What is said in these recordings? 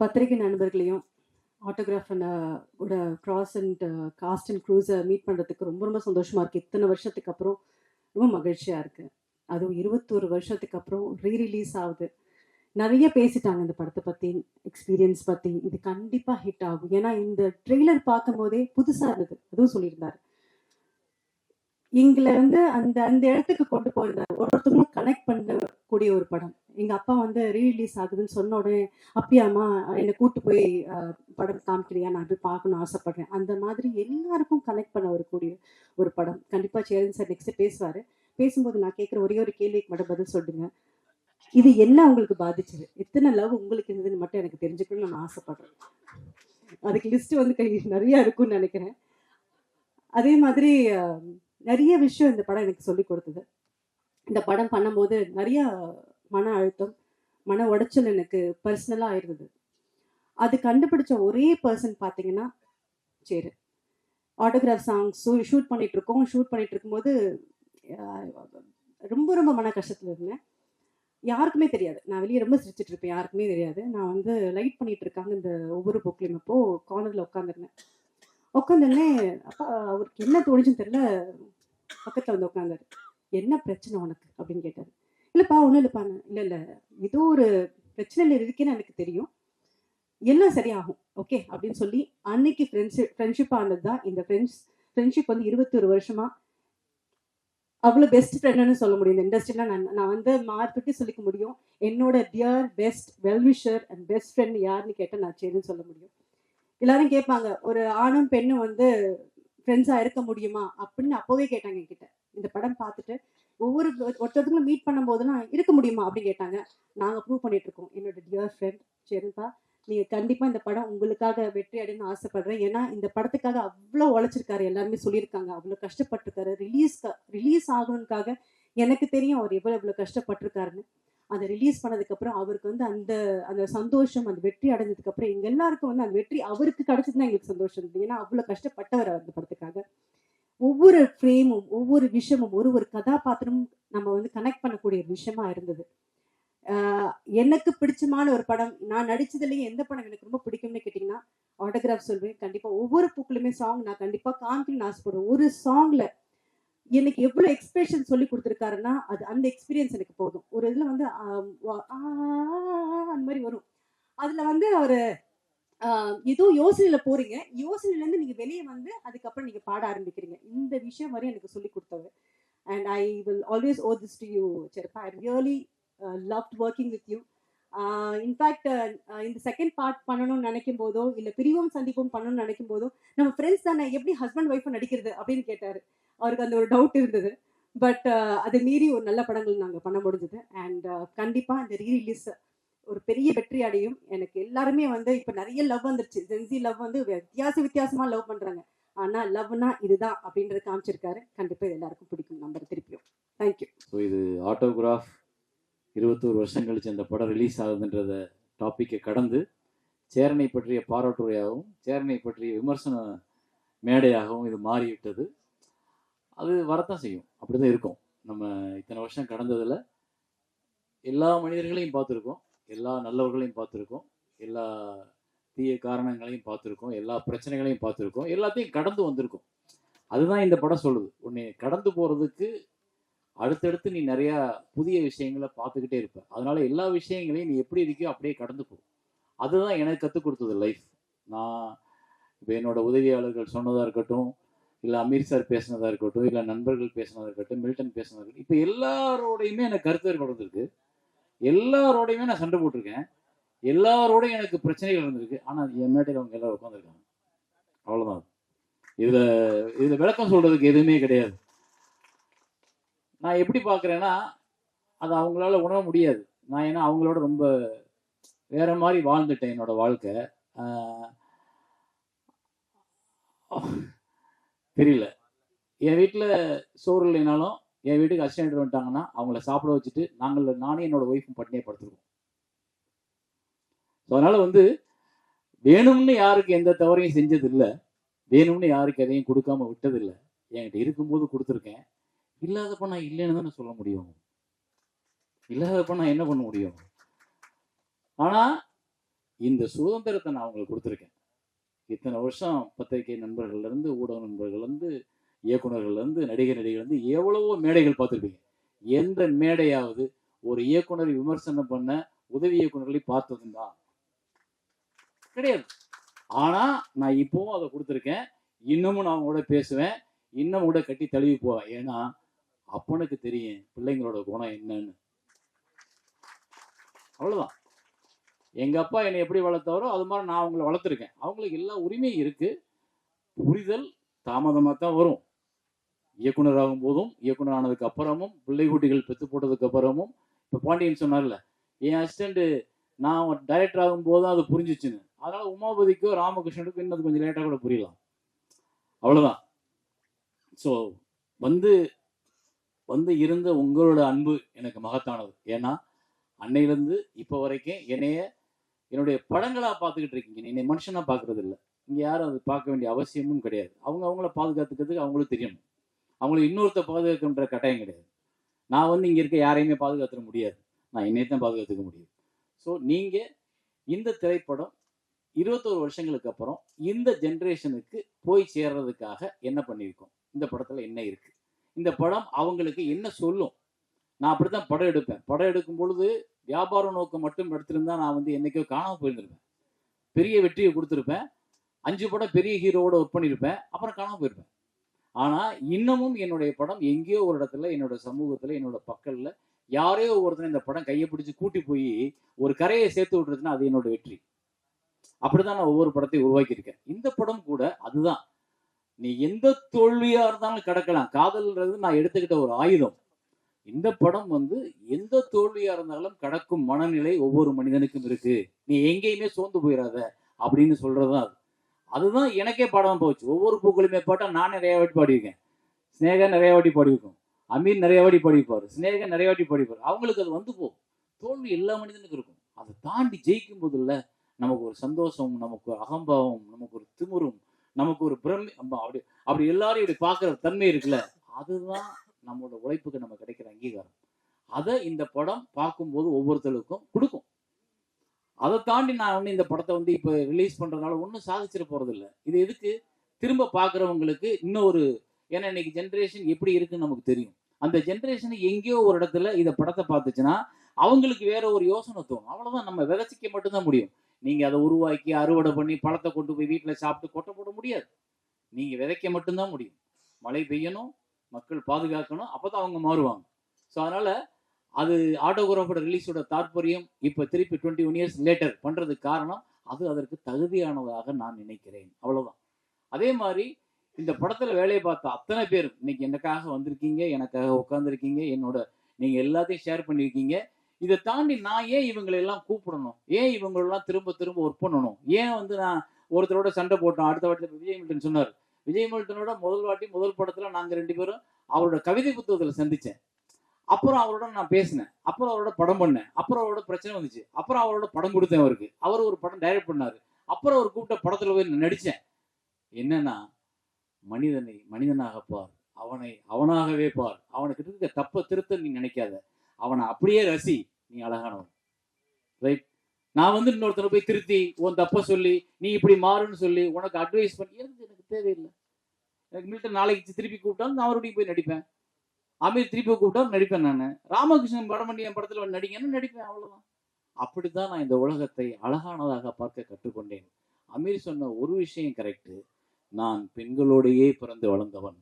பத்திரிகை நண்பர்களையும் ஆட்டோகிராஃப் ஓட கிராஸ் அண்ட் காஸ்ட் அண்ட் க்ரூஸை மீட் பண்ணுறதுக்கு ரொம்ப ரொம்ப சந்தோஷமாக இருக்குது. இத்தனை வருஷத்துக்கு அப்புறம் ரொம்ப மகிழ்ச்சியாக இருக்குது. அதுவும் 21 வருஷத்துக்கு அப்புறம் ரீரிலீஸ் ஆகுது. நிறைய பேசிட்டாங்க இந்த படத்தை பற்றி, எக்ஸ்பீரியன்ஸ் பற்றி. இது கண்டிப்பாக ஹிட் ஆகும். ஏன்னா இந்த ட்ரெய்லர் பார்க்கும் போதே புதுசாக இருந்தது. அதுவும் சொல்லியிருந்தாரு. எங்களை அந்த அந்த இடத்துக்கு கொண்டு போயிருந்தாரு. ஒருத்தவங்களும் கனெக்ட் பண்ணக்கூடிய ஒரு படம். எங்கள் அப்பா ரீரிலீஸ் ஆகுதுன்னு சொன்ன உடனே, அப்படியாம்மா என்னை கூட்டு போய் படம் காமிக்கிறியா, நான் போய் பார்க்கணும்னு ஆசைப்படுறேன். அந்த மாதிரி எல்லாருக்கும் கனெக்ட் பண்ண வரக்கூடிய ஒரு படம். கண்டிப்பாக சேரன் சார் நெக்ஸ்ட் பேசுவார். பேசும்போது நான் கேட்குற ஒரே ஒரு கேள்விக்கு மட்டும் பதில் சொல்லுங்க. இது என்ன உங்களுக்கு பாதிச்சது, எத்தனை லவ் உங்களுக்கு இருந்ததுன்னு மட்டும் எனக்கு தெரிஞ்சுக்கணும்னு நான் ஆசைப்படுறேன். அதுக்கு லிஸ்ட் நிறைய இருக்கும்னு நினைக்கிறேன். அதே மாதிரி நிறைய விஷயம் இந்த படம் எனக்கு சொல்லி கொடுத்தது. இந்த படம் பண்ணும்போது நிறைய மன அழுத்தம், மன உடைச்சல் எனக்கு பர்சனலாக இருந்தது. அது கண்டுபிடிச்ச ஒரே பர்சன் பார்த்தீங்கன்னா சரி. ஆட்டோகிராஃப் சாங்ஸ் ஷூட் பண்ணிட்டு இருக்கோம். ஷூட் பண்ணிட்டு இருக்கும்போது ரொம்ப ரொம்ப மன கஷ்டத்தில் இருந்தேன். யாருக்குமே தெரியாது. நான் வெளியே ரொம்ப சிரிச்சிட்டு இருப்பேன், யாருக்குமே தெரியாது. நான் லைட் பண்ணிட்டு இருக்காங்க இந்த ஒவ்வொரு புக்லையும். அப்போ கார்னரில் உட்காந்துருந்தேன். அப்பா அவருக்கு என்ன தோணுச்சுன்னு தெரியல, பக்கத்தில் உட்காந்தாரு. என்ன பிரச்சனை உனக்கு அப்படின்னு கேட்டார். இல்லைப்பா ஒன்றும் இல்லைப்பா. இல்லை ஏதோ ஒரு பிரச்சனையில் இருக்கேன்னு எனக்கு தெரியும், எல்லாம் சரியாகும் ஓகே அப்படின்னு சொல்லி அன்னைக்கு ஃப்ரெண்ட்ஷிப் ஆனது தான் இந்த ஃப்ரெண்ட்ஷிப் 21 வருஷமா அவ்வளோ பெஸ்ட் ஃப்ரெண்டுன்னு சொல்ல முடியும். இந்த இண்டஸ்ட்ரியில் நான் மார்பிட்டு சொல்லிக்க முடியும். என்னோட dear best well-wisher and best friend யாருன்னு கேட்டால் நான் சரின்னு சொல்ல முடியும். எல்லாரும் கேட்பாங்க, ஒரு ஆணும் பெண்ணும் ஃப்ரெண்ட்ஸாக இருக்க முடியுமா அப்படின்னு அப்போவே கேட்டாங்க என்கிட்ட. இந்த படம் பார்த்துட்டு ஒருத்தருக்கும் மீட் பண்ணும் போதெல்லாம் இருக்க முடியுமா அப்படின்னு கேட்டாங்க. நாங்கள் ப்ரூவ் பண்ணிட்டு இருக்கோம். என்னோட டியர் ஃப்ரெண்ட் சரிப்பா, நீங்கள் கண்டிப்பாக இந்த படம் உங்களுக்காக வெற்றி அடையணும்னு ஆசைப்படுறேன். ஏன்னா இந்த படத்துக்காக அவ்வளோ உழைச்சிருக்காரு, எல்லாருமே சொல்லியிருக்காங்க. அவ்வளோ கஷ்டப்பட்டிருக்காரு. ரிலீஸ் ஆகணுக்காக எனக்கு தெரியும் அவர் எவ்வளோ கஷ்டப்பட்டிருக்காருன்னு. அதை ரிலீஸ் பண்ணதுக்கப்புறம் அவருக்கு அந்த அந்த சந்தோஷம், அந்த வெற்றி அடைஞ்சதுக்கப்புறம் எங்கள் எல்லாருக்கும் அந்த வெற்றி அவருக்கு கிடைச்சதுன்னா எங்களுக்கு சந்தோஷம் இருந்தது. ஏன்னா அவ்வளோ கஷ்டப்பட்டவர் அந்த படத்துக்காக. ஒவ்வொரு ஃப்ரேமும், ஒவ்வொரு விஷயமும், ஒரு கதாபாத்திரமும் நம்ம கனெக்ட் பண்ணக்கூடிய விஷயமா இருந்தது. எனக்கு பிடிச்சமான ஒரு படம், நான் நடிச்சதுலேயே எந்த படம் எனக்கு ரொம்ப பிடிக்கும்னு கேட்டிங்கன்னா ஆட்டோகிராஃப் சொல்வேன். கண்டிப்பாக ஒவ்வொரு பூக்களுமே சாங் நான் கண்டிப்பாக காமிக்கணும்னு ஆசைப்படுவேன். ஒரு சாங்ல எனக்கு எவ்வளோ எக்ஸ்பிரஷன் சொல்லி கொடுத்துருக்காருன்னா அது அந்த எக்ஸ்பீரியன்ஸ் எனக்கு போதும். ஒரு இதில் அந்த மாதிரி வரும். அதில் அவர் ஏதோ யோசனையில போறீங்க, யோசனையிலேருந்து நீங்கள் வெளியே அதுக்கப்புறம் நீங்கள் பாட ஆரம்பிக்கிறீங்க. இந்த விஷயம் வரை எனக்கு சொல்லி கொடுத்தவர். And I will always owe this to you செருப்பா. I really loved working with you. In fact இந்த செகண்ட் பார்ட் பண்ணணும்னு நினைக்கும் போதோ, இல்லை பிரிவும் சந்திப்பும் பண்ணணும்னு நினைக்கும் போதோ, நம்ம ஃப்ரெண்ட்ஸ் தானே, எப்படி ஹஸ்பண்ட் ஒய்ஃபும் நடிக்கிறது அப்படின்னு கேட்டார். அவருக்கு அந்த ஒரு டவுட் இருந்தது. பட் அதை மீறி ஒரு நல்ல படங்கள் நாங்கள் பண்ண முடிஞ்சது. அண்ட் கண்டிப்பாக இந்த ரீரிலீஸ் ஒரு பெரிய வெற்றி அடையும். எனக்கு எல்லாருமே இப்போ நிறைய லவ் வந்துருச்சு. ஜென்சி லவ் வித்தியாசமாக லவ் பண்ணுறாங்க. ஆனால் லவ்னா இதுதான் அப்படின்றது காமிச்சிருக்காரு. கண்டிப்பாக இது எல்லாருக்கும் பிடிக்கும் நம்பர் திருப்பியும். தேங்க்யூ. ஸோ இது ஆட்டோகிராஃப் 21 வருஷம் கழிச்சு அந்த படம் ரிலீஸ் ஆகுதுன்றத டாப்பிக்கை கடந்து சேரனை பற்றிய பாராட்டுரையாகவும் சேரனை பற்றிய விமர்சன மேடையாகவும் இது மாறிவிட்டது. அது வரத்தான் செய்யும், அப்படி தான் இருக்கும். நம்ம இத்தனை வருஷம் கடந்ததில் எல்லா மனிதர்களையும் பார்த்துருக்கோம், எல்லா நல்லவர்களையும் பார்த்துருக்கோம், எல்லா தீய காரணங்களையும் பார்த்துருக்கோம், எல்லா பிரச்சனைகளையும் பார்த்துருக்கோம், எல்லாத்தையும் கடந்து வந்திருக்கோம். அதுதான் இந்த படம் சொல்லுது. உன்னை கடந்து போகிறதுக்கு அடுத்தடுத்து நீ நிறையா புதிய விஷயங்களை பார்த்துக்கிட்டே இருப்ப. அதனால எல்லா விஷயங்களையும் நீ எப்படி இருக்கியோ அப்படியே கடந்து போ. அதுதான் எனக்கு கற்றுக் கொடுத்தது லைஃப். நான் இப்போ என்னோட உதவியாளர்கள் சொன்னதாக இருக்கட்டும், இல்லை அமீர் சார் பேசினதாக இருக்கட்டும், இல்லை நண்பர்கள் பேசினதாக இருக்கட்டும், மில்டன் பேசினதாக இருக்கட்டும், இப்போ எல்லாரோடையுமே எனக்கு கருத்து வேறுபாடு வந்திருக்கு. எல்லாரோடையுமே நான் சண்டை போட்டிருக்கேன். எல்லாரோடையும் எனக்கு பிரச்சனைகள் இருந்திருக்கு. ஆனால் என் மேடையில் அவங்க எல்லாரும் உட்காந்துருக்காங்க. அவ்வளோதான். இதில் விளக்கம் சொல்கிறதுக்கு எதுவுமே கிடையாது. நான் எப்படி பார்க்குறேன்னா, அதை அவங்களால உணர முடியாது. நான் ஏன்னா அவங்களோட ரொம்ப வேற மாதிரி வாழ்ந்துட்டேன் என்னோட வாழ்க்கை. தெரியல, என் வீட்டில் சோறு இல்லைனாலும் என் வீட்டுக்கு அசிஸ்டன்ட் வந்துட்டாங்கன்னா அவங்கள சாப்பிட வச்சுட்டு நானே என்னோட ஒய்ஃபும் பட்டினியே படுத்துருக்கோம். ஸோ அதனால வேணும்னு யாருக்கு எந்த தவறையும் செஞ்சது இல்லை, வேணும்னு யாருக்கு எதையும் கொடுக்காம விட்டதில்லை. என்கிட்ட இருக்கும்போது கொடுத்துருக்கேன். இல்லாதப்ப நான் இல்லைன்னு தானே சொல்ல முடியும். இல்லாதப்ப நான் என்ன பண்ண முடியும்? ஆனால் இந்த சுதந்திரத்தை நான் அவங்களுக்கு கொடுத்துருக்கேன். இத்தனை வருஷம் பத்திரிகை நண்பர்கள்லேருந்து, ஊடக நண்பர்கள்லேருந்து, இயக்குநர்கள்லேருந்து, நடிகர்லேருந்து எவ்வளவோ மேடைகள் பார்த்துருப்பீங்க. எந்த மேடையாவது ஒரு இயக்குனரை விமர்சனம் பண்ண உதவி இயக்குநர்களை பார்த்ததுண்டா? கிடையாது. ஆனா நான் இப்பவும் அதை கொடுத்துருக்கேன். இன்னமும் நான் கூட பேசுவேன், இன்னும் கூட கட்டி தழுவி போவேன். ஏன்னா அப்பனுக்கு தெரியும் பிள்ளைங்களோட குணம் என்னன்னு. அவ்வளவுதான். எங்க அப்பா என்னை எப்படி வளர்த்தாரோ அது மாதிரி நான் அவங்களை வளர்த்துருக்கேன். அவங்களுக்கு எல்லா உரிமையும் இருக்கு. புரிதல் தாமதமாக தான் வரும். இயக்குனர் ஆகும் போதும், இயக்குனர் ஆனதுக்கு அப்புறமும், பிள்ளை குட்டிகள் பெற்று போட்டதுக்கு அப்புறமும். இப்போ பாண்டியன் சொன்னார்ல, என் அசிஸ்டண்ட் நான் டைரக்டர் ஆகும் போதும் அது புரிஞ்சிச்சுன்னு. அதனால உமாபதிக்கோ ராமகிருஷ்ணனுக்கும் இன்னும் கொஞ்சம் லேட்டாக கூட புரியலாம். அவ்வளோதான். ஸோ வந்து வந்து இருந்த உங்களோட அன்பு எனக்கு மகத்தானது. ஏன்னா அன்னையிலேருந்து இப்போ வரைக்கும் என்னுடைய படங்களாக பார்த்துக்கிட்டு இருக்கீங்க. என்னை மனுஷனாக பார்க்கறது இல்லை. இங்கே யாரும் அது பார்க்க வேண்டிய அவசியமும் கிடையாது. அவங்கள பாதுகாத்துக்கிறதுக்கு அவங்களுக்கு தெரியணும். அவங்கள இன்னொருத்த பாதுகாக்கின்ற கட்டாயம் கிடையாது. நான் வந்து இங்கே இருக்க யாரையுமே பாதுகாத்துட முடியாது. நான் என்னைத்தான் பாதுகாத்துக்க முடியும். ஸோ நீங்கள் இந்த திரைப்படம் 21 வருஷங்களுக்கு அப்புறம் இந்த ஜென்ரேஷனுக்கு போய் சேர்றதுக்காக என்ன பண்ணியிருக்கோம்? இந்த படத்தில் என்ன இருக்கு? இந்த படம் அவங்களுக்கு என்ன சொல்லும்? நான் அப்படித்தான் படம் எடுப்பேன். படம் எடுக்கும் பொழுது வியாபார நோக்கம் மட்டும் எடுத்திருந்தா நான் வந்து என்னைக்கோ காணாமல் போயிருந்திருப்பேன். பெரிய வெற்றியை கொடுத்துருப்பேன். 5 படம் பெரிய ஹீரோவோட ஒர்க் பண்ணியிருப்பேன். அப்புறம் காணாமல் போயிருப்பேன். ஆனால் இன்னமும் என்னுடைய படம் எங்கேயோ ஒரு இடத்துல, என்னோட சமூகத்தில், என்னோட பக்கல்ல யாரையோ ஒருத்தனை இந்த படம் கையை பிடிச்சி கூட்டி போய் ஒரு கரையை சேர்த்து விட்டுருச்சுன்னா அது என்னோட வெற்றி. அப்படிதான் நான் ஒவ்வொரு படத்தையும் உருவாக்கியிருக்கேன். இந்த படம் கூட அதுதான். நீ எந்த தோல்வியா இருந்தாலும் கிடக்கலாம். காதல்ன்றது நான் எடுத்துக்கிட்ட ஒரு ஆயுதம். இந்த படம் வந்து எந்த தோல்வியா இருந்தாலும் கடக்கும் மனநிலை ஒவ்வொரு மனிதனுக்கும் இருக்கு. நீ எங்கேயுமே சோர்ந்து போயிடாத அப்படின்னு சொல்றதுதான் அது. அதுதான் எனக்கே பாடமா போச்சு. ஒவ்வொரு பூக்களுமே பாட்டா நான் நிறைய வாட்டி பாடியிருக்கேன். ஸ்னேகா நிறைய வாட்டி பாடியிருக்கோம். அமீர் நிறைய வாட்டி பாடிப்பாரு. ஸ்னேகா நிறைய வாட்டி பாடிப்பாரு. அவங்களுக்கு அது வந்து போகும். தோல்வி எல்லா மனிதனுக்கும் இருக்கும். அதை தாண்டி ஜெயிக்கும் போதுல நமக்கு ஒரு சந்தோஷம், நமக்கு ஒரு அகம்பாவம், நமக்கு ஒரு திமிரும், நமக்கு ஒரு அப்படி அப்படி எல்லாரையும் இப்படி பார்க்குற தன்மை இருக்குல்ல, அதுதான் நம்மளோட உழைப்புக்கு நம்ம கிடைக்கிற அங்கீகாரம். அதை இந்த படம் பார்க்கும்போது ஒவ்வொருத்தருக்கும் கொடுக்கும். அதை தாண்டி நான் வந்து இந்த படத்தை வந்து இப்போ ரிலீஸ் பண்ணுறதுனால ஒன்றும் சாதிச்சிட போகிறது இல்லை. இது எதுக்கு? திரும்ப பார்க்குறவங்களுக்கு இன்னொரு, ஏன்னா இன்னைக்கு ஜென்ரேஷன் எப்படி இருக்குன்னு நமக்கு தெரியும். அந்த ஜென்ரேஷன் எங்கேயோ ஒரு இடத்துல இதை படத்தை பார்த்துச்சுன்னா அவங்களுக்கு வேற ஒரு யோசனை தோணும். அவ்வளோதான். நம்ம விதைச்சிக்க மட்டும்தான் முடியும். நீங்கள் அதை உருவாக்கி அறுவடை பண்ணி பழத்தை கொண்டு போய் வீட்டில் சாப்பிட்டு கொட்டை போட முடியாது. நீங்கள் விதைக்க மட்டும்தான் முடியும். மழை பெய்யணும், மக்கள் பாதுகாக்கணும், அப்போ தான் அவங்க மாறுவாங்க. ஸோ அதனால் அது ஆட்டோகிராஃபோட ரிலீஸோட தாற்பயம் இப்போ திருப்பி 21 இயர்ஸ் லேட்டர் பண்ணுறதுக்கு காரணம் அது அதற்கு தகுதியானதாக நான் நினைக்கிறேன். அவ்வளோதான். அதே மாதிரி இந்த படத்தில் வேலையை பார்த்த அத்தனை பேரும் இன்னைக்கு எனக்காக வந்திருக்கீங்க, எனக்காக உட்காந்துருக்கீங்க, என்னோட நீங்கள் எல்லாத்தையும் ஷேர் பண்ணியிருக்கீங்க. இதை தாண்டி நான் ஏன் இவங்களை எல்லாம் கூப்பிடணும்? ஏன் இவங்களெல்லாம் திரும்ப திரும்ப ஒர்க் பண்ணணும்? ஏன் வந்து நான் ஒருத்தரோட சண்டை போட்டோம்? அடுத்த வாட்டி விஜய் மில்டன் சொன்னார். விஜய் மில்டனோட முதல் படத்துல நாங்கள் 2 பேரும் அவரோட கவிதை புத்தகத்தில் சந்தித்தேன். அப்புறம் அவரோட நான் பேசினேன். அப்புறம் அவரோட படம் பண்ணேன். அப்புறம் அவரோட பிரச்சனை வந்துச்சு. அப்புறம் அவரோட படம் கொடுத்தேன் அவருக்கு. அவர் ஒரு படம் டைரக்ட் பண்ணாரு. அப்புறம் அவர் கூப்பிட்ட படத்துல போய் நடித்தேன். என்னன்னா, மனிதனை மனிதனாக பார், அவனை அவனாகவே பார், அவனுக்கு இருக்க தப்ப திருத்த நீ நினைக்காத, அவனை அப்படியே ரசி, நீ அழகானவன். ரைட்? நான் வந்து இன்னொருத்தனை போய் திருத்தி உன் தப்ப சொல்லி நீ இப்படி மாறுன்னு சொல்லி உனக்கு அட்வைஸ் பண்ணி எனக்கு தேவையில்லை. எனக்கு மில்டன் நாளைக்கு திருப்பி கூப்பிட்டாலும் நான் அவருடைய போய் நடிப்பேன். அமீர் திருப்பி கூப்பிட்டாலும் நடிப்பேன். நான் ராமகிருஷ்ணன் படம் பண்ணி என் படத்துல நடிக்கணும்னு நடிப்பேன். அவ்வளவுதான். அப்படித்தான் நான் இந்த உலகத்தை அழகானதாக பார்க்க கற்றுக்கொண்டேன். அமீர் சொன்ன ஒரு விஷயம் கரெக்டு. நான் பெண்களோடையே பிறந்து வளர்ந்தவன்.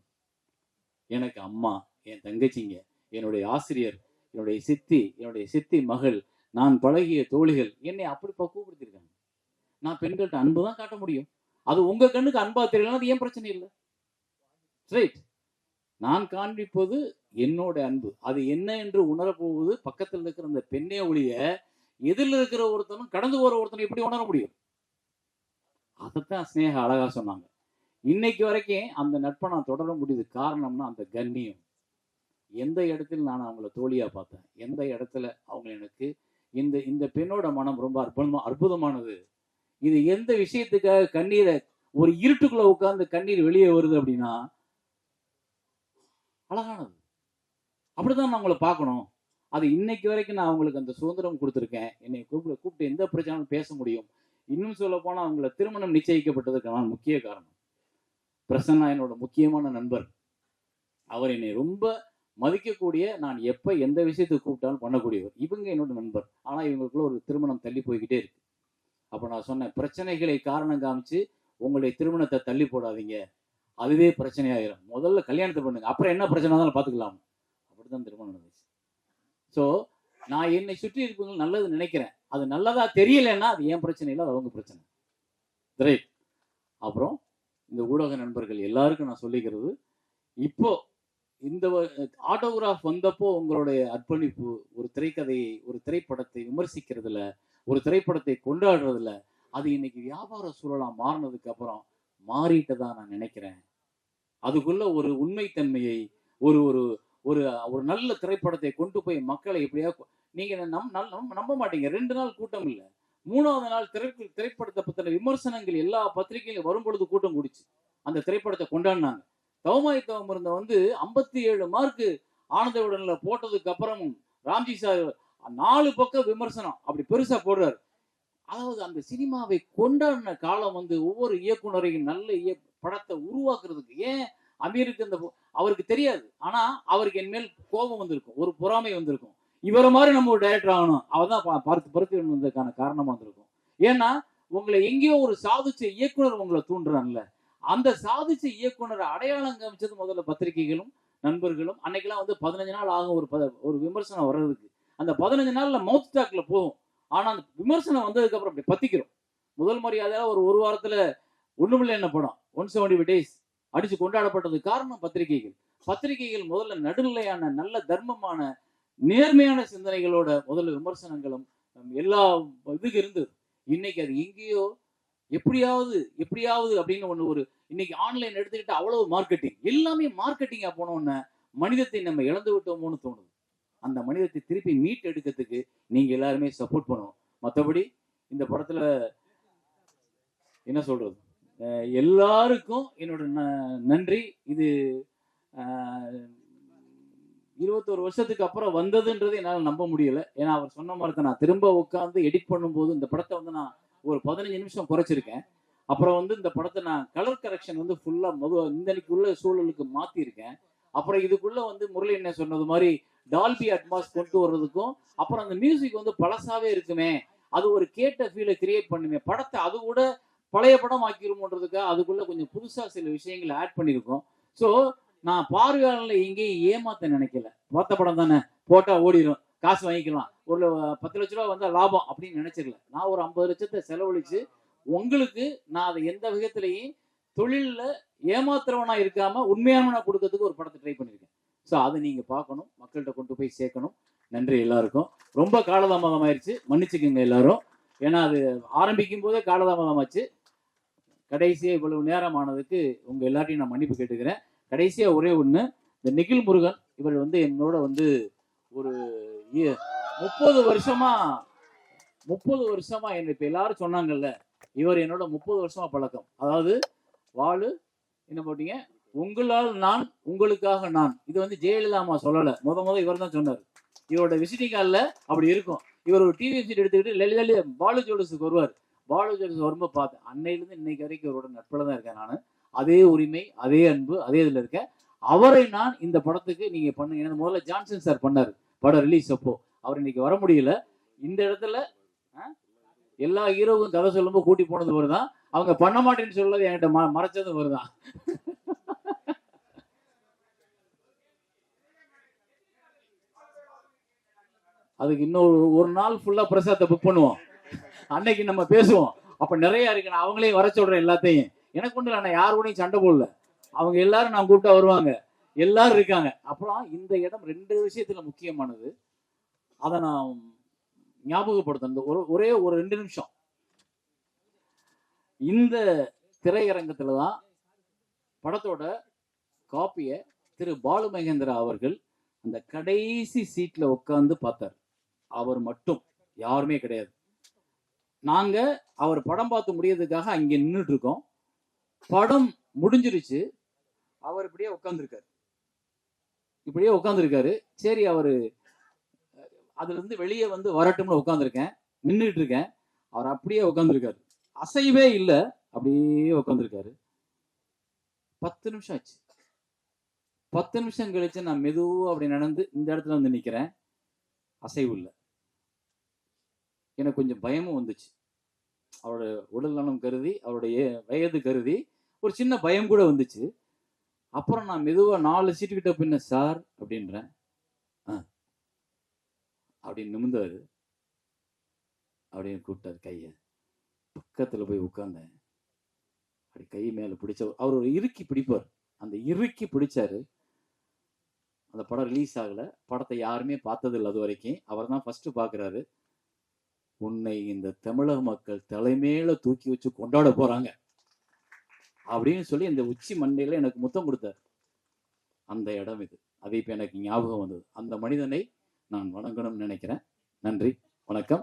எனக்கு அம்மா, என் தங்கச்சிங்க, என்னுடைய ஆசிரியர், என்னுடைய சித்தி மகள், நான் பழகிய தோழிகள் என்னை அப்படி பக்குவப்படுத்திருக்காங்க. நான் பெண்கள்கிட்ட அன்பு தான் காட்ட முடியும். அது உங்க கண்ணுக்கு அன்பா தெரியலன்னா அது ஏன் பிரச்சனை இல்லை. ரைட்? நான் காண்பிப்பது என்னோட அன்பு. அது என்ன என்று உணரப்போவது பக்கத்தில் இருக்கிற அந்த பெண்ணே ஒழிய எதிரில் இருக்கிற ஒருத்தனும் கடந்து போற ஒருத்தனை எப்படி உணர முடியும்? அதைத்தான் ஸ்னேகா அழகா சொன்னாங்க. இன்னைக்கு வரைக்கும் அந்த நட்பை நான் தொடர முடியுது. காரணம்னா அந்த கண்ணியம். எந்த இடத்துல நான் அவங்கள தோழியா பார்த்தேன், எந்த இடத்துல அவங்க எனக்கு இந்த பெண்ணோட மனம் ரொம்ப அற்புதமானது. இது எந்த விஷயத்துக்காக கண்ணீரை ஒரு இருட்டுக்குள்ள உட்கார்ந்து கண்ணீர் வெளியே வருது அப்படின்னா அழகானது. அப்படிதான் நான் உங்களை பார்க்கணும். அது இன்னைக்கு வரைக்கும் நான் அவங்களுக்கு அந்த சுதந்திரம் கொடுத்துருக்கேன். என்னை கூப்பிட்டு எந்த பிரச்சனையும் பேச முடியும். இன்னும் சொல்ல போனா அவங்கள திருமணம் நிச்சயிக்கப்பட்டதுக்கான முக்கிய காரணம் பிரசன்னா என்னோட முக்கியமான நண்பர். அவர் என்னை ரொம்ப மதிக்கக்கூடிய, நான் எப்ப எந்த விஷயத்துக்கு கூப்பிட்டாலும் பண்ணக்கூடியவர். இவங்க என்னோட நண்பர். ஆனா இவங்களுக்குள்ள ஒரு திருமணம் தள்ளி போய்கிட்டே இருக்கு. அப்ப நான் சொன்னேன், பிரச்சனைகளை காரணம் காமிச்சு உங்களுடைய திருமணத்தை தள்ளி போடாதீங்க, அதுவே பிரச்சனையாயிரும். முதல்ல கல்யாணத்தை பண்ணுங்க, அப்புறம் என்ன பிரச்சனை இருந்தாலும் பார்த்துக்கலாம். அப்படிதான் திருமணம் நடந்துச்சு. ஸோ நான் என்னை சுற்றி இருக்கவங்க நல்லது நினைக்கிறேன். அது நல்லதா தெரியலைன்னா அது என் பிரச்சனை இல்லை, அது அவங்க பிரச்சனை. ரைட். அப்புறம் இந்த ஊடக நண்பர்கள் எல்லாருக்கும் நான் சொல்லிக்கிறது, இப்போ இந்த ஆட்டோகிராஃப் வந்தப்போ உங்களுடைய அர்ப்பணிப்பு ஒரு திரைக்கதையை, ஒரு திரைப்படத்தை விமர்சிக்கிறதுல, ஒரு திரைப்படத்தை கொண்டாடுறதுல, அது இன்னைக்கு வியாபார சூழலா மாறினதுக்கு அப்புறம் மாறிட்டதா நான் நினைக்கிறேன். அதுக்குள்ள ஒரு உண்மைத்தன்மையை, ஒரு ஒரு ஒரு ஒரு நல்ல திரைப்படத்தை கொண்டு போய் மக்களை எப்படியா, நீங்க நம்ப மாட்டீங்க, 2 நாள் கூட்டம் இல்லை, 3வது நாள் திரைப்படத்தை பத்தின விமர்சனங்கள் எல்லா பத்திரிகையிலும் வரும் பொழுது கூட்டம் கூடிச்சு. அந்த திரைப்படத்தை கொண்டாடினாங்க. தவமாய் தவம் இருந்த 57 மார்க்கு ஆனந்த விடன்ல போட்டதுக்கு அப்புறமும் ராம்ஜி சார் 4 பக்கம் விமர்சனம் அப்படி பெருசா போடுறாரு. அதாவது அந்த சினிமாவை கொண்டாடின காலம் ஒவ்வொரு இயக்குனரையும் நல்ல படத்தை உருவாக்குறதுக்கு. ஏன் அமீருக்கு அவருக்கு தெரியாது, ஆனா அவருக்கு என் மேல் கோபம் வந்திருக்கும், ஒரு பொறாமை வந்திருக்கும். இவரை மாதிரி நம்ம ஒரு டைரக்டர் ஆகணும், அவதான் பருத்தி வந்ததுக்கான காரணமா வந்திருக்கும். ஏன்னா உங்களை எங்கேயோ ஒரு சாதிச்ச இயக்குனர் உங்களை தூண்டுறான்ல, அந்த சாதிச்ச இயக்குனரை அடையாளம் காமிச்சது முதல்ல பத்திரிகைகளும் நண்பர்களும். அன்னைக்கெல்லாம் 15 நாள் ஆகும் ஒரு விமர்சனம் வர்றதுக்கு. அந்த 15 நாள்ல மவுத் ஸ்டாக்ல போகும். ஆனா அந்த விமர்சனம் வந்ததுக்கு அப்புறம் அப்படி பத்திக்கிறோம். முதல் மரியாதையா ஒரு வாரத்துல ஒண்ணுமில்லை என்ன படம் 175 days அடிச்சு கொண்டாடப்பட்டது காரணம் பத்திரிகைகள். பத்திரிகைகள் முதல்ல நடுநிலையான, நல்ல தர்மமான, நேர்மையான சிந்தனைகளோட முதல்ல விமர்சனங்களும் எல்லா இதுக்கு இருந்தது. இன்னைக்கு அது எங்கேயோ எப்படியாவது அப்படின்னு ஒரு இன்னைக்கு ஆன்லைன் எடுத்துக்கிட்டு அவ்வளவு மார்க்கெட்டிங், எல்லாமே மார்க்கெட்டிங்கா போனோன்னு மனிதத்தை நம்ம இழந்து விட்டோமோன்னு தோணுது. அந்த மனிதத்தை திருப்பி மீட் எடுக்கிறதுக்கு நீங்க எல்லாருமே சப்போர்ட் பண்ணணும். மற்றபடி இந்த படத்துல என்ன சொல்றது, எல்லாருக்கும் என்னோட நன்றி. இது 21 வருஷத்துக்கு அப்புறம் வந்ததுன்றது என்னால் நம்ப முடியல. ஏன்னா அவர் சொன்ன மாதிரி நான் திரும்ப உட்காந்து எடிட் பண்ணும்போது இந்த படத்தை நான் ஒரு 15 நிமிஷம் குறைச்சிருக்கேன். அப்புறம் இந்த படத்தை நான் கலர் கரெக்ஷன் ஃபுல்லா இந்தன்னைக்குள்ள சூழலுக்கு மாத்திருக்கேன். அப்புறம் இதுக்குள்ள முரளி என்ன சொன்னது மாதிரி டால்பி அட்மாஸ் கொண்டு வர்றதுக்கும், அப்புறம் அந்த மியூசிக் பழசாவே இருக்குமே, அது ஒரு கேட்ட ஃபீலை கிரியேட் பண்ணுமே, படத்தை அது கூட பழைய படம் ஆக்கிருமோன்றதுக்காக அதுக்குள்ள கொஞ்சம் புதுசா சில விஷயங்களை ஆட் பண்ணியிருக்கோம். ஸோ நான் பார்வையாளர்களை எங்கேயும் ஏமாத்த நினைக்கல. பார்த்த படம் தானே, போட்டா ஓடிடும், காசு வாங்கிக்கலாம், ஒரு 10 லட்ச ரூபா வந்தா லாபம் அப்படின்னு நினைச்சிடல. நான் ஒரு 50 லட்சத்தை செலவழிச்சு உங்களுக்கு நான் அதை எந்த விதத்திலையும் தொழில்ல ஏமாத்துறவனா இருக்காம உண்மையானவனா கொடுக்கறதுக்கு ஒரு படத்தை ட்ரை பண்ணியிருக்கேன். ஸோ அதை நீங்க பார்க்கணும், மக்கள்கிட்ட கொண்டு போய் சேர்க்கணும். நன்றி எல்லாருக்கும். ரொம்ப காலதாமதம் ஆயிடுச்சு, மன்னிச்சுக்கோங்க எல்லாரும். ஏன்னா அது ஆரம்பிக்கும் போதே காலதாமதம் ஆச்சு. கடைசியா இவ்வளவு நேரம் ஆனதுக்கு உங்க எல்லாத்தையும் நான் மன்னிப்பு கேட்டுக்கிறேன். கடைசியா ஒரே ஒண்ணு, இந்த நிகில் முருகன் இவர் என்னோட ஒரு 30 வருஷமா என்ன இப்ப எல்லாரும் சொன்னாங்கல்ல, இவர் என்னோட 30 வருஷமா பழக்கம். அதாவது வாழு என்ன போட்டீங்க, உங்களால் நான் உங்களுக்காக நான், இது ஜெயலலிதா அம்மா சொல்லல, முத இவர் தான் சொன்னார். இவரோட விசிட்டிங் கார்டுல அப்படி இருக்கும். இவர் ஒரு டிவி சீட் எடுத்துக்கிட்டு பாலு ஜுவல்லர்ஸுக்கு வருவார். பாலு ஜுவல்லர்ஸ் வரும்போது பார்த்தேன், அன்னையிலிருந்து இன்னைக்கு வரைக்கும் இவரோட நட்பில் தான் இருக்கேன் நான். அதே உரிமை, அதே அன்பு, அதே இதுல இருக்கேன். அவரை நான் இந்த படத்துக்கு நீங்க பண்ணுங்க. முதல்ல ஜான்சன் சார் பண்ணாரு படம் ரிலீஸ் அப்போ, அவர் இன்னைக்கு வர முடியல. இந்த இடத்துல எல்லா ஹீரோவும் கதை சொல்லும்போது கூட்டி போனது வருதான், அவங்க பண்ண மாட்டேன்னு சொல்லது என்கிட்ட மறைச்சது வருதான். அதுக்கு இன்னொரு ஒரு நாள் ஃபுல்லா பிரசாத்தை புக் பண்ணுவோம், அன்னைக்கு நம்ம பேசுவோம். அப்ப நிறைய இருக்கு, நான் அவங்களையும் வர சொல்றேன். எல்லாத்தையும் எனக்கு ஒண்ணு இல்லை, நான் யார் கூடயும் சண்டை போடல. அவங்க எல்லாரும் நான் கூப்பிட்டா வருவாங்க, எல்லாரும் இருக்காங்க. அப்புறம் இந்த இடம் 2 விஷயத்துல முக்கியமானது, அதை நான் ஞாபகப்படுத்த ஒரே ஒரு 2 நிமிஷம். இந்த திரையரங்கத்துலதான் படத்தோட காப்பிய திரு பாலு மகேந்திரா அவர்கள் அந்த கடைசி சீட்ல உட்கார்ந்து பார்த்தார். அவர் மட்டும், யாருமே கிடையாது. நாங்க அவர் படம் பார்த்து முடியறதுக்காக அங்க நின்றுட்டு இருக்கோம். படம் முடிஞ்சிருச்சு, அவர் இப்படியே உட்கார்ந்துருக்காரு. சரி, அவரு அதுல இருந்து வெளியே வந்து வரட்டும்னு உட்காந்துருக்கேன், நின்றுட்டு இருக்கேன். அவர் அப்படியே உட்காந்துருக்காரு, அசைவே இல்லை, அப்படியே உட்காந்துருக்காரு. 10 நிமிஷம் ஆச்சு. 10 நிமிஷம் கழிச்சு நான் மெதுவா அப்படி நடந்து இந்த இடத்துல வந்து நிக்கிறேன், அசைவு இல்லை. எனக்கு கொஞ்சம் பயமும் வந்துச்சு. அவரோட உடல் நலம் கருதி, அவருடைய வயது கருதி ஒரு சின்ன பயம் கூட வந்துச்சு. அப்புறம் நான் மெதுவா 4 சீட்டு கிட்ட பின்ன, சார் அப்படின்றேன். அப்படின்னு நிமிந்தாரு. அப்படின்னு கூப்பிட்டாரு கையை. பக்கத்துல போய் உட்கார்ந்தேன். அப்படி கை மேல பிடிச்ச அவர் ஒரு இறுக்கி பிடிப்பார், அந்த இறுக்கி பிடிச்சாரு. அந்த படம் ரிலீஸ் ஆகல, படத்தை யாருமே பார்த்தது இல்லை அது வரைக்கும். அவர் தான் ஃபர்ஸ்ட் பாக்குறாரு. உன்னை இந்த தமிழக மக்கள் தலைமையில தூக்கி வச்சு கொண்டாட போறாங்க அப்படின்னு சொல்லி இந்த உச்சி மண்டையில எனக்கு முத்தம் கொடுத்தார். அந்த இடம் இது. அது இப்ப எனக்கு ஞாபகம் வந்தது. அந்த மனிதனை நான் வணங்கணும்னு நினைக்கிறேன். நன்றி, வணக்கம்.